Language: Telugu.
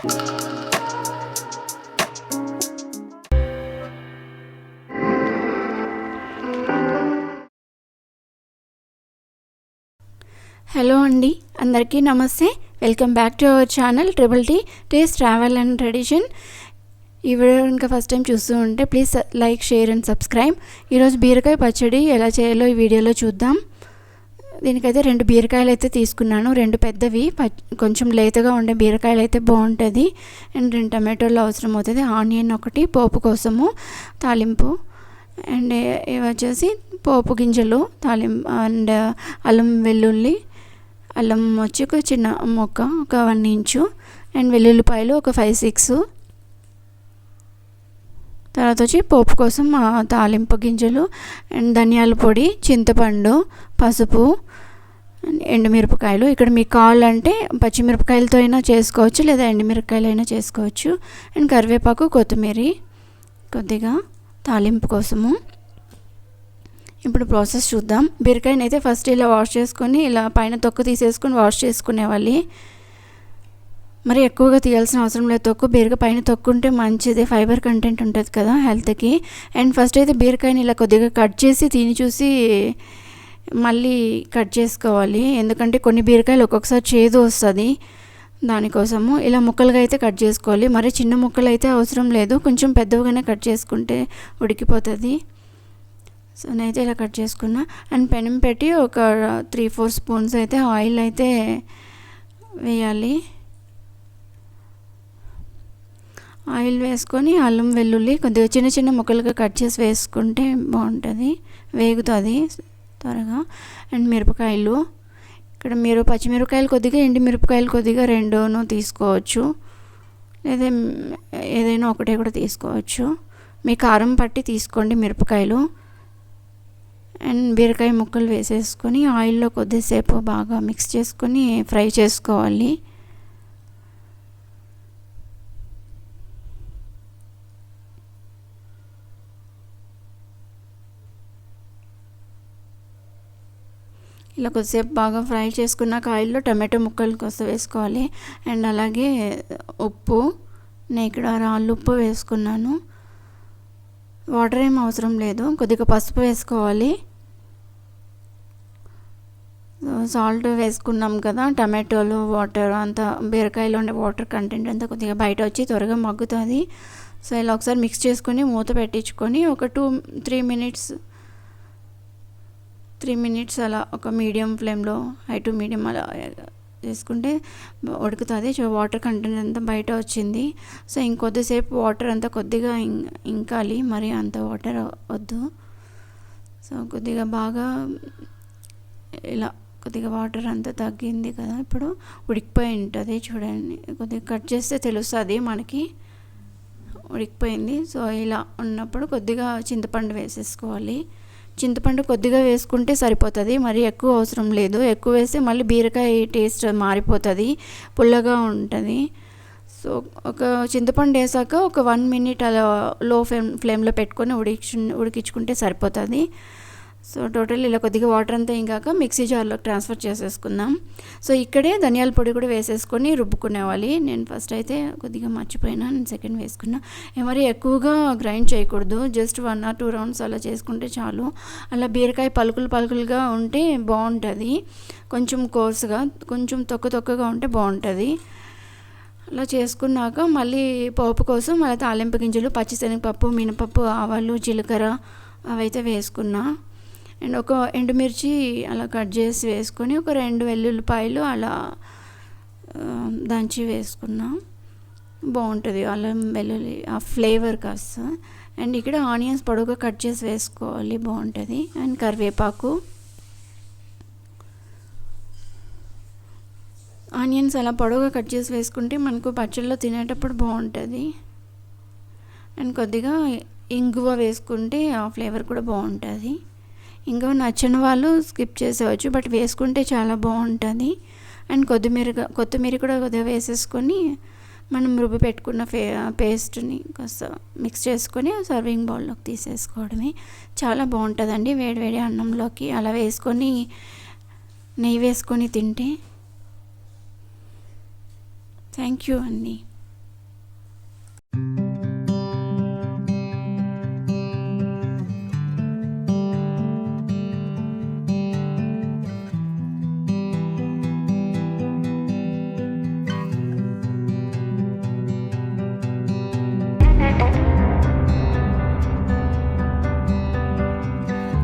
హలో అండి, అందరికీ నమస్తే. Welcome back to our channel triple tea taste travel and tradition. ఈ వీడియో ఇంకా ఫస్ట్ టైం చూస్తూ ఉంటే please like, share and subscribe. ఈరోజు బీరకాయ పచ్చడి ఎలా చేయాలో ఈ వీడియోలో చూద్దాం. దీనికైతే 2 బీరకాయలు అయితే తీసుకున్నాను. 2 పెద్దవి, కొంచెం లేతగా ఉండే బీరకాయలు అయితే బాగుంటుంది. అండ్ 2 టమాటోలు అవసరం అవుతుంది. ఆనియన్ ఒకటి పోపు కోసము, తాలింపు. అండ్ ఇవి వచ్చేసి పోపు గింజలు, తాలింపు అండ్ అల్లం వెల్లుల్లి. అల్లం వచ్చి ఒక చిన్న మొక్క, ఒక 1 ఇంచు. అండ్ వెల్లుల్లిపాయలు ఒక 5-6. తర్వాత వచ్చి పోపు కోసం తాలింపు గింజలు అండ్ ధనియాల పొడి, చింతపండు, పసుపు, ఎండుమిరపకాయలు. ఇక్కడ మీకు కావాలంటే పచ్చిమిరపకాయలతో అయినా చేసుకోవచ్చు, లేదా ఎండుమిరపకాయలు అయినా చేసుకోవచ్చు. అండ్ కరివేపాకు, కొత్తిమీర కొద్దిగా తాలింపు కోసము. ఇప్పుడు ప్రాసెస్ చూద్దాం. బీరకాయని అయితే ఫస్ట్ ఇలా వాష్ చేసుకొని, ఇలా పైన తొక్కు తీసేసుకొని వాష్ చేసుకునేవాలి. మరి ఎక్కువగా తీయాల్సిన అవసరం లేదు. బీరకాయ పైన తొక్కుంటే మంచిది, ఫైబర్ కంటెంట్ ఉంటుంది కదా హెల్త్కి. అండ్ ఫస్ట్ అయితే బీరకాయని ఇలా కొద్దిగా కట్ చేసి తిని చూసి మళ్ళీ కట్ చేసుకోవాలి. ఎందుకంటే కొన్ని బీరకాయలు ఒక్కొక్కసారి చేదు వస్తుంది. దానికోసము ఇలా ముక్కలుగా అయితే కట్ చేసుకోవాలి. మరి చిన్న ముక్కలు అయితే అవసరం లేదు, కొంచెం పెద్దవిగానే కట్ చేసుకుంటే ఉడికిపోతుంది. సో నేనైతే ఇలా కట్ చేసుకున్నా. అండ్ పెనం పెట్టి ఒక 3-4 స్పూన్స్ అయితే ఆయిల్ అయితే వేయాలి. ఆయిల్ వేసుకొని అల్లం వెల్లుల్లి కొద్దిగా చిన్న చిన్న ముక్కలుగా కట్ చేసి వేసుకుంటే బాగుంటుంది, వేగుతుంది త్వరగా. అండ్ మిరపకాయలు, ఇక్కడ మీరు పచ్చిమిరపకాయలు కొద్దిగా, ఎండుమిరపకాయలు కొద్దిగా 2 తీసుకోవచ్చు, లేదా ఏదైనా ఒకటే కూడా తీసుకోవచ్చు. మీ కారం పట్టి తీసుకోండి మిరపకాయలు. అండ్ బీరకాయ ముక్కలు వేసేసుకొని ఆయిల్లో కొద్దిసేపు బాగా మిక్స్ చేసుకొని ఫ్రై చేసుకోవాలి. ఇలా కొద్దిసేపు బాగా ఫ్రై చేసుకున్నాక ఆయిల్లో టమాటో ముక్కలు కొద్దిగా వేసుకోవాలి. అండ్ అలాగే ఉప్పు, నేను ఇక్కడ రాళ్ళు ఉప్పు వేసుకున్నాను. వాటర్ ఏం అవసరం లేదు, కొద్దిగా పసుపు వేసుకోవాలి. సాల్ట్ వేసుకున్నాం కదా, టమాటోలు వాటర్ అంతా, బీరకాయలో ఉండే వాటర్ కంటెంట్ అంతా కొద్దిగా బయట వచ్చి త్వరగా మగ్గుతుంది. సో ఇలా ఒకసారి మిక్స్ చేసుకొని మూత పెట్టించుకొని ఒక 2-3 మినిట్స్ అలా ఒక మీడియం ఫ్లేమ్లో, హై టు మీడియం అలా చేసుకుంటే ఉడుకుతుంది. వాటర్ కంటెంట్ అంతా బయట వచ్చింది. సో ఇంకొద్దిసేపు వాటర్ అంతా కొద్దిగా ఇంకాలి, మరి అంత వాటర్ వద్దు. సో కొద్దిగా బాగా ఇలా కొద్దిగా వాటర్ అంతా తగ్గింది కదా, ఇప్పుడు ఉడికిపోయి ఉంటుంది. చూడండి, కొద్దిగా కట్ చేస్తే తెలుస్తుంది మనకి ఉడికిపోయింది. సో ఇలా ఉన్నప్పుడు కొద్దిగా చింతపండు వేసేసుకోవాలి. చింతపండు కొద్దిగా వేసుకుంటే సరిపోతుంది, మరి ఎక్కువ అవసరం లేదు. ఎక్కువ వేస్తే మళ్ళీ బీరకాయ టేస్ట్ మారిపోతుంది, పుల్లగా ఉంటుంది. సో ఒక చింతపండు వేసాక ఒక 1 మినిట్ అలా లో ఫ్లేమ్లో పెట్టుకొని ఉడికించుకుంటే సరిపోతుంది. సో టోటల్ ఇలా కొద్దిగా వాటర్ అంతా ఇంకాక మిక్సీ జార్లోకి ట్రాన్స్ఫర్ చేసేసుకుందాం. సో ఇక్కడే ధనియాల పొడి కూడా వేసేసుకొని రుబ్బుకునేవాలి. నేను ఫస్ట్ అయితే కొద్దిగా మర్చిపోయినా, నేను సెకండ్ వేసుకున్నా. మరి ఎక్కువగా గ్రైండ్ చేయకూడదు, జస్ట్ 1 or 2 రౌండ్స్ అలా చేసుకుంటే చాలు. అలా బీరకాయ పలుకులుగా ఉంటే బాగుంటుంది, కొంచెం కోర్సుగా, కొంచెం తొక్కగా ఉంటే బాగుంటుంది. అలా చేసుకున్నాక మళ్ళీ పోపు కోసం మళ్ళీ తాలింపు గింజలు, పచ్చిశనగపప్పు, మినపప్పు, ఆవాలు, జీలకర్ర అవైతే వేసుకున్నా. అండ్ ఒక ఎండుమిర్చి అలా కట్ చేసి వేసుకొని ఒక 2 వెల్లుల్లిపాయలు అలా దంచి వేసుకున్నా. బాగుంటుంది అల్లం వెల్లుల్లి ఆ ఫ్లేవర్ కాస్త. అండ్ ఇక్కడ ఆనియన్స్ పొడవుగా కట్ చేసి వేసుకోవాలి, బాగుంటుంది. అండ్ కరివేపాకు, ఆనియన్స్ అలా పొడవుగా కట్ చేసి వేసుకుంటే మనకు పచ్చళ్ళలో తినేటప్పుడు బాగుంటుంది. అండ్ కొద్దిగా ఇంగువ వేసుకుంటే ఆ ఫ్లేవర్ కూడా బాగుంటుంది. ఇంగువ నచ్చని వాళ్ళు స్కిప్ చేసేవచ్చు, బట్ వేసుకుంటే చాలా బాగుంటుంది. అండ్ కొత్తిమీర కూడా కొద్దిగా వేసేసుకొని మనం రుబ్బి పెట్టుకున్న పేస్ట్ని కాస్త మిక్స్ చేసుకొని సర్వింగ్ బౌల్లోకి తీసేసుకోవడమే. చాలా బాగుంటుందండి వేడివేడి అన్నంలోకి. అలా వేసుకొని నెయ్యి వేసుకొని తింటే. థ్యాంక్ యూ అండి.